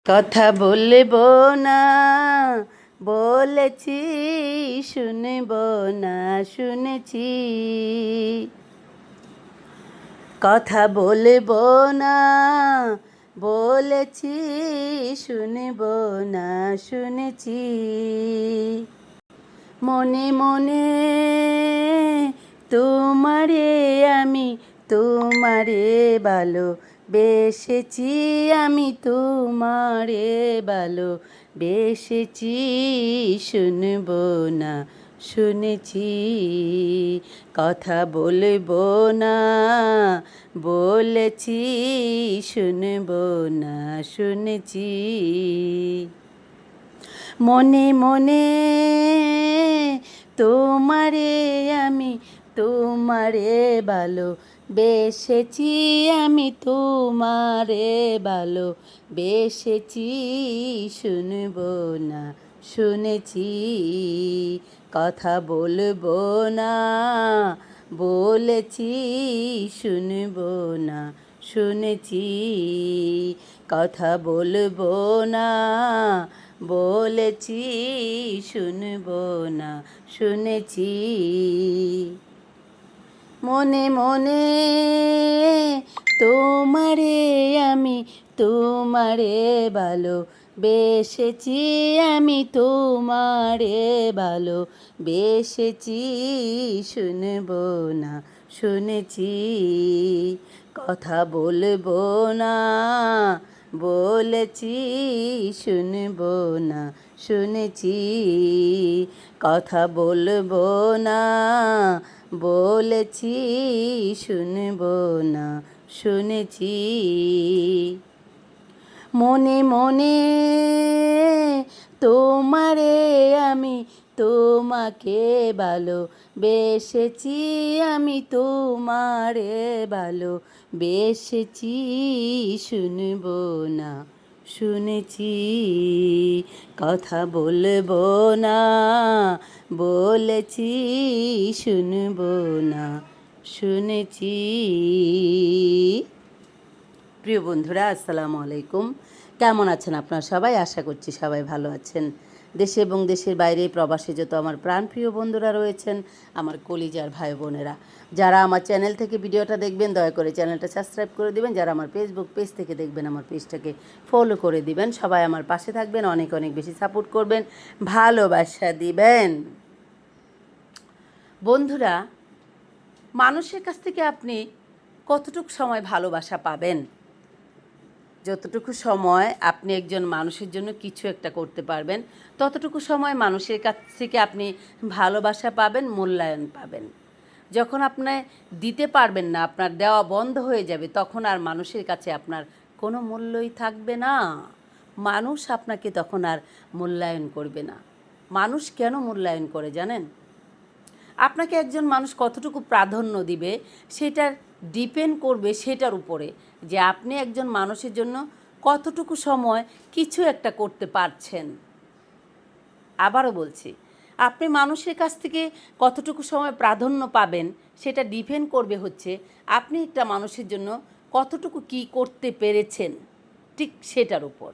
কথা বলবো না, বলেছি শুনব না, শুনেছি। কথা বলবো না, বলেছি শুনব না, শুনেছি। মনে মনে তোমারে আমি তোমারে ভালো বেসেছি, আমি তোমারে ভালো বেসেছি। শুনব না, শুনেছি। কথা বলবো না, বলেছি শুনব না, শুনেছি। মনে মনে তোমারে আমি তোমারে ভালো বেসেছি, আমি তোমারে ভালো বেসেছি। শুনব না, শুনেছি। কথা বলবো না, বলেছি শুনব না, শুনেছি। কথা বলবো না, বলেছি শুনব না, শুনেছি। মনে মনে তোমারে আমি তোমারে ভালো বেসেছি, আমি তোমারে ভালো বেসেছি। শুনব না, শুনেছি। কথা বলবো না, বলেছি শুনব না, শুনেছি। কথা বলবো না, বলেছি শুনব না, শুনেছি। মনে মনে তোমারে আমি তোমাকে ভালো বেসেছি, আমি তোমারে ভালো বেসেছি। শুনব না, শুনেছি। কথা বলবো না, বলেছি শুনব না, শুনেছি। প্রিয় বন্ধুরা, আসসালামু আলাইকুম। কেমন আছেন আপনারা সবাই? আশা করছি সবাই ভালো আছেন। দেশে এবং দেশের বাইরে প্রবাসে যত আমার প্রাণপ্রিয় বন্ধুরা রয়েছেন, আমার কলিজার ভাই বোনেরা, যারা আমার চ্যানেল থেকে ভিডিওটা দেখবেন দয়া করে চ্যানেলটা সাবস্ক্রাইব করে দিবেন। যারা আমার ফেসবুক পেজ থেকে দেখবেন আমার পেজটাকে ফলো করে দিবেন। সবাই আমার পাশে থাকবেন, অনেক অনেক বেশি সাপোর্ট করবেন, ভালোবাসা দিবেন। বন্ধুরা, মানুষের কাছ থেকে আপনি কতটুকু সময় ভালোবাসা পাবেন? যতটুকু সময় আপনি একজন মানুষের জন্য কিছু একটা করতে পারবেন, ততটুকু সময় মানুষের কাছ থেকে আপনি ভালোবাসা পাবেন, মূল্যায়ন পাবেন। যখন আপনি দিতে পারবেন না, আপনার দেওয়া বন্ধ হয়ে যাবে, তখন আর মানুষের কাছে আপনার কোনো মূল্যই থাকবে না। মানুষ আপনাকে তখন আর মূল্যায়ন করবে না। মানুষ কেন মূল্যায়ন করে জানেন? আপনাকে একজন মানুষ কতটুকু প্রাধান্য দিবে সেটার ডিপেন্ড করবে সেটার উপরে, যে আপনি একজন মানুষের জন্য কতটুকু সময় কিছু একটা করতে পারছেন। আবারও বলছি, আপনি মানুষের কাছ থেকে কতটুকু সময় প্রাধান্য পাবেন সেটা ডিপেন্ড করবে হচ্ছে আপনি একটা মানুষের জন্য কতটুকু কী করতে পেরেছেন, ঠিক সেটার উপর।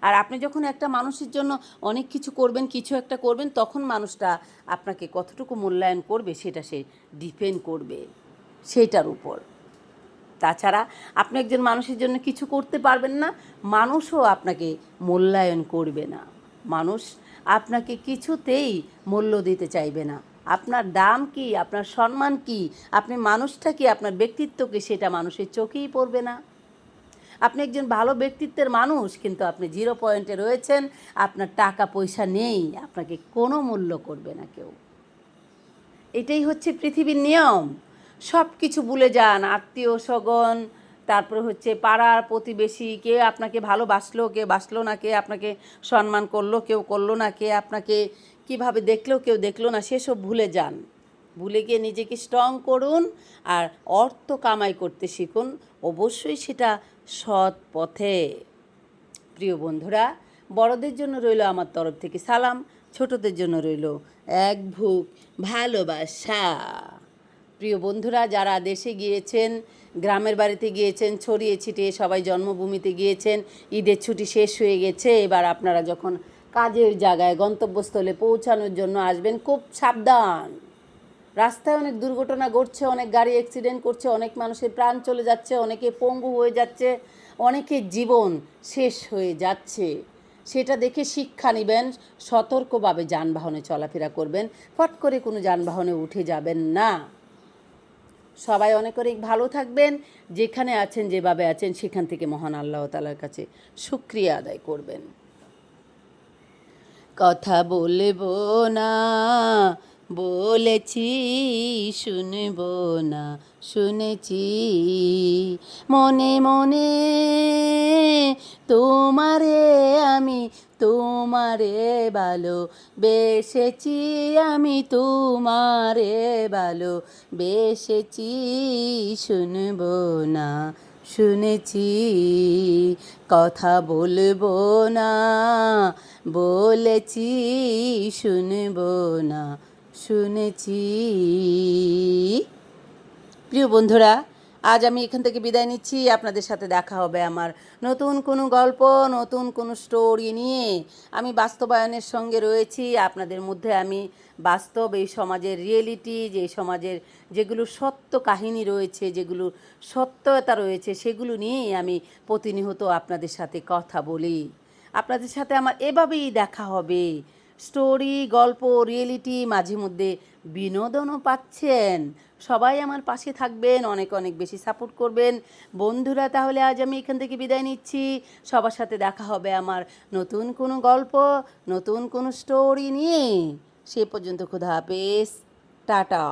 আর আপনি যখন একটা মানুষের জন্য অনেক কিছু করবেন, কিছু একটা করবেন, তখন মানুষটা আপনাকে কতটুকু মূল্যায়ন করবে সেটা সে ডিপেন্ড করবে সেটার উপর। তাছাড়া আপনি একজন মানুষের জন্য কিছু করতে পারবেন না, মানুষও আপনাকে মূল্যায়ন করবে না। মানুষ আপনাকে কিছুতেই মূল্য দিতে চাইবে না। আপনার দাম কি, আপনার সম্মান কি, আপনি মানুষটা কি, আপনার ব্যক্তিত্ব কি, সেটা মানুষের চোখেই পড়বে না। আপনি একজন ভালো ব্যক্তিত্বের মানুষ, কিন্তু আপনি 0 পয়েন্টে রয়েছেন, আপনার টাকা পয়সা নেই, আপনাকে কোনো মূল্য করবে না কেউ। এটাই হচ্ছে পৃথিবীর নিয়ম। সব কিছু ভুলে যান, আত্মীয় স্বজন, তারপরে হচ্ছে পাড়ার প্রতিবেশী, কে আপনাকে ভালোবাসলো, কে বাসলো না, কে আপনাকে সম্মান করলো, কেউ করলো না, কে আপনাকে কিভাবে দেখলো, কেউ দেখলো না, সেসব ভুলে যান। ভুলে গিয়ে নিজেকে স্ট্রং করুন আর অর্থ কামাই করতে শিখুন, অবশ্যই সেটা সৎ পথে। প্রিয় বন্ধুরা, বড়দের জন্য রইল আমার তরফ থেকে সালাম, ছোটদের জন্য রইল এক বুক ভালোবাসা। প্রিয় বন্ধুরা, যারা দেশে গিয়েছেন, গ্রামের বাড়িতে গিয়েছেন, ছড়িয়ে ছিটিয়ে সবাই জন্মভূমিতে গিয়েছেন, ঈদের ছুটি শেষ হয়ে গেছে, এবার আপনারা যখন কাজের জায়গায় গন্তব্যস্থলে পৌঁছানোর জন্য আসবেন, খুব সাবধান। রাস্তায় অনেক দুর্ঘটনা ঘটছে, অনেক গাড়ি অ্যাক্সিডেন্ট করছে, অনেক মানুষের প্রাণ চলে যাচ্ছে, অনেকে পঙ্গু হয়ে যাচ্ছে, অনেকের জীবন শেষ হয়ে যাচ্ছে। সেটা দেখে শিক্ষা নেবেন, সতর্কভাবে যানবাহনে চলাফেরা করবেন, ফট করে কোনো যানবাহনে উঠে যাবেন না। সবাই অনেক অনেক ভালো থাকবেন, যেখানে আছেন যেভাবে আছেন সেখান থেকে মহান আল্লাহ তাআলার কাছে শুকরিয়া আদায় করবেন। কথা বলবো না বলেছি, শুনবো না শুনেছি, মনে মনে তোমারে আমি তোমারে ভালো বেসেছি, আমি তোমারে ভালো বেসেছি, শুনবো না শুনেছি, কথা বলবো না বলেছি, শুনবো না শুনেছি। প্রিয় বন্ধুরা, আজ আমি এখান থেকে বিদায় নিচ্ছি। আপনাদের সাথে দেখা হবে আমার নতুন কোনো গল্প, নতুন কোনো স্টোরি নিয়ে। আমি বাস্তবায়নের সঙ্গে রয়েছি। আপনাদের মধ্যে আমি বাস্তব এই সমাজের রিয়েলিটি, যে সমাজের যেগুলো সত্য কাহিনী রয়েছে, যেগুলো সত্যতা রয়েছে, সেগুলো নিয়েই আমি প্রতিনিয়ত আপনাদের সাথে কথা বলি। আপনাদের সাথে আমার এভাবেই দেখা হবে। স্টোরি, গল্প, রিয়েলিটি, মাঝে মধ্যে বিনোদনও পাচ্ছেন। সবাই আমার পাশে থাকবেন, অনেক অনেক বেশি সাপোর্ট করবেন। বন্ধুরা, তাহলে আজ আমি এখান থেকে বিদায় নিচ্ছি। সবার সাথে দেখা হবে আমার নতুন কোনো গল্প, নতুন কোনো স্টোরি নিয়ে। সে পর্যন্ত খোদা হাফেজ, টাটা।